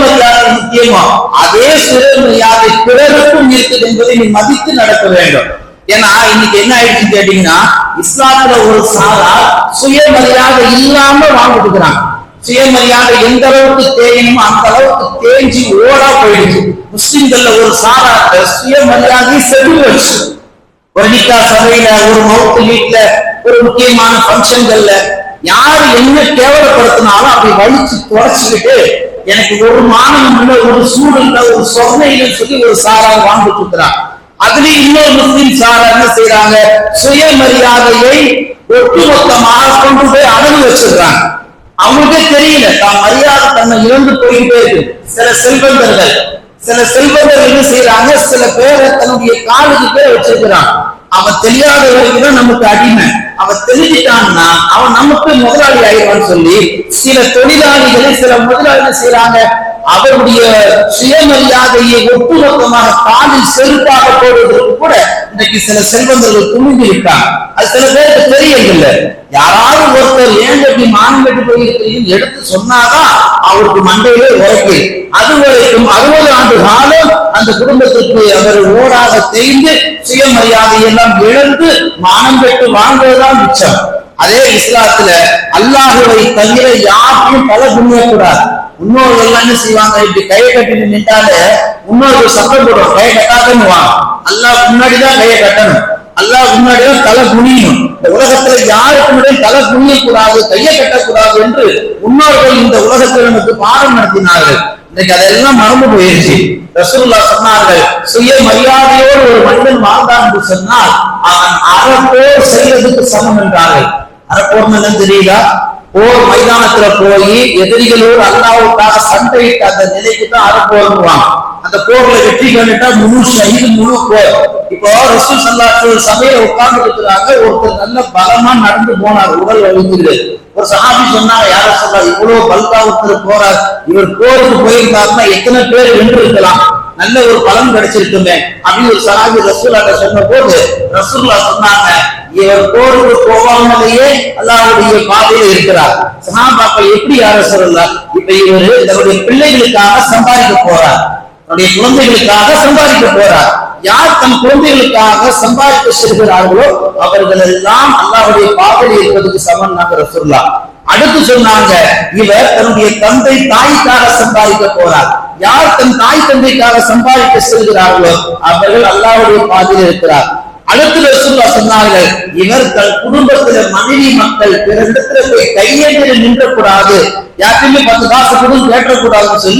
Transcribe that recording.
சுயமரியாதை முக்கியமோ அதே சுயமரியாதை பிறருக்கும் இருக்குது என்பதை நீ மதித்து நடக்க வேண்டும். ஏன்னா இன்னைக்கு என்ன ஆயிடுச்சுன்னு கேட்டீங்கன்னா, இஸ்லாத்துல ஒரு சாரா சுயமரியாதை இல்லாம வாழ்ந்துட்டு இருக்கிறாங்க. சுயமரியாதை எந்த அளவுக்கு தேயணுமோ அந்த அளவுக்கு தேஞ்சி ஓடா போயிடுச்சு. முஸ்லிம்கள்ல ஒரு சாரா சுயமரியாதை செடில் வச்சு ஒரு நிக்கா சபையில, ஒரு மவுத்து வீட்டுல, ஒரு முக்கியமான பங்கன்கள்ல யாரு என்ன கேவலப்படுத்தினாலும் அப்படி வலிச்சு குறைச்சுக்கிட்டு எனக்கு ஒரு மானம் இல்ல, ஒரு சூடு இல்ல, ஒரு சொன்னைன்னு சொல்லி ஒரு சாரா வாழ்ந்துட்டு இருக்கிறாங்க. அதுலயும் இன்னொரு முஸ்லிம் சாரா என்ன செய்யறாங்க, சுயமரியாதையை ஒட்டுமொத்தமாக கொண்டு போய் அடகு வச்சிருக்காங்க. அவங்களுக்கே தெரியல தான் மரியாதை தன்னை இழந்து போயிட்டே இருக்கு. சில செல்வந்தர்கள் என்ன செய்யறாங்க, சில பேரை தன்னுடைய காலுக்கு பேர் வச்சிருக்கிறான். அவன் தெரியாத வரைக்கும் தான் நமக்கு அடிமை. அவன் தெரிஞ்சிட்டான்னா அவன் நமக்கு முதலாளி ஆயிடுவான்னு சொல்லி சில தொழிலாளிகளை சில முதலாளிகள் செய்யறாங்க. அவருடைய சுயமரியாதையை ஒட்டுமொத்தமாக காலில் செருப்பாக போடுவதற்கு கூட இன்னைக்கு சில செல்வந்தர்கள் துணிந்து இருக்காங்க. அது சில பேருக்கு தெரியவில்லை. யாராவது ஒருத்தர் ஏன் எப்படி மானம் கட்டி போயிருக்கிறீங்கன்னு எடுத்து சொன்னாதான் அவருக்கு மண்டையிலே உரைக்கு. அது வரைக்கும் 60 ஆண்டு காலம் அந்த குடும்பத்திற்கு அவர் ஓடாக தேய்ந்து சுயமரியாதை எல்லாம் இழந்து மானம் பெற்று வாழ்ந்ததுதான் மிச்சம். அதே இஸ்லாத்துல அல்லாஹுவை தவிர யாரையும் பல புண்ணியக்கூடாது. முன்னோர்கள் எல்லாம் என்ன செய்வாங்க, இப்படி கையை கட்டி நின்றாலே முன்னோர்கள் சத்தம் போடுவோம், கையை கட்டாதுன்னு வாங்க. அல்லாஹ் முன்னாடிதான் கையை கட்டணும், அல்லாஹ் முன்னாடிதான் தலை குனியணும். இந்த உலகத்துல யாருக்கு முன்னாடி தலை குனியக்கூடாது, கையை கட்டக்கூடாது என்று முன்னோர்கள் இந்த உலகத்தில் நமக்கு பாடம் நடத்தினார்கள். இன்னைக்கு அதெல்லாம் மறந்து போயிருச்சு. ரசூலுல்லாஹ் சொன்னார்கள், சுயமரியாதையோடு ஒரு மனிதன் வாழ்ந்தான் என்று சொன்னால் அவன் அறப்போர் செய்வதற்கு சமம் என்றார்கள். அறப்போர் என்னன்னு தெரியுதா? போர் மைதானத்துல போய் எதிரிகளோடு அல்லாஹ்வுக்காக சண்டையிட்ட அந்த நிலைக்கு தான் அறப்போருவாங்க. அந்த போர்ல வெற்றி கண்டுட்டா முழு ஷஹீத், முழு போர். இப்போ ரசூல் ஸல்லல்லாஹு அலைஹி வஸல்லம் சபையில உட்கார்ந்து இருக்கிறாங்க. ஒருத்தர் நல்ல பலமா நடந்து போனார், உடல் வலிக்குது. ஒரு சஹாபி சொன்னாங்க, யார சொல்லா இவ்வளவு பல்கா ஒருத்தர் போறார், இவர் போருக்கு போயிருந்தாருன்னா எத்தனை பேர் வென்று இருக்கலாம், நல்ல ஒரு பலன் கிடைச்சிருக்குமே அப்படின்னு ஒரு சஹாபி ரசூலுல்லாஹ் சொன்ன போது ரசூலுல்லாஹ் சொன்னாங்க, இவர் போருக்கு போகாமலேயே அல்லாஹ்வுடைய பாதையில் இருக்கிறார். சஹாபாக்கள் எப்படி யார சொல்லலாம், இப்ப இவர் தன்னுடைய பிள்ளைகளுக்காக சம்பாதிக்க போறார், தன்னுடைய குழந்தைகளுக்காக சம்பாதிக்க போறார். யார் தன் குழந்தைகளுக்காக சம்பாதிக்க செல்கிறார்களோ அவர்கள் எல்லாம் அல்லாஹ்வுடைய பாதையில் இருப்பதற்கு சமம் நாங்க ரசூலுல்லாஹ். அடுத்து சொன்னாங்க, இவர் தன்னுடைய தந்தை தாய்க்காக சம்பாதிக்க போறார். யார் தன் தாய் தந்தைக்காக சம்பாதிக்க செல்கிறார்களோ அவர்கள் அல்லாஹ்வுடைய பாதையில் இருக்கிறார். அடுத்து ரசூலுல்லாஹ் சொன்னார்கள், இவர் தன் குடும்பத்தில மனைவி மக்கள் பிற இடத்துல போய் கையேந்திர நின்றக்கூடாது, யாருமே 10 காசு கூட கேட்டக்கூடாதுன்னு சொல்லி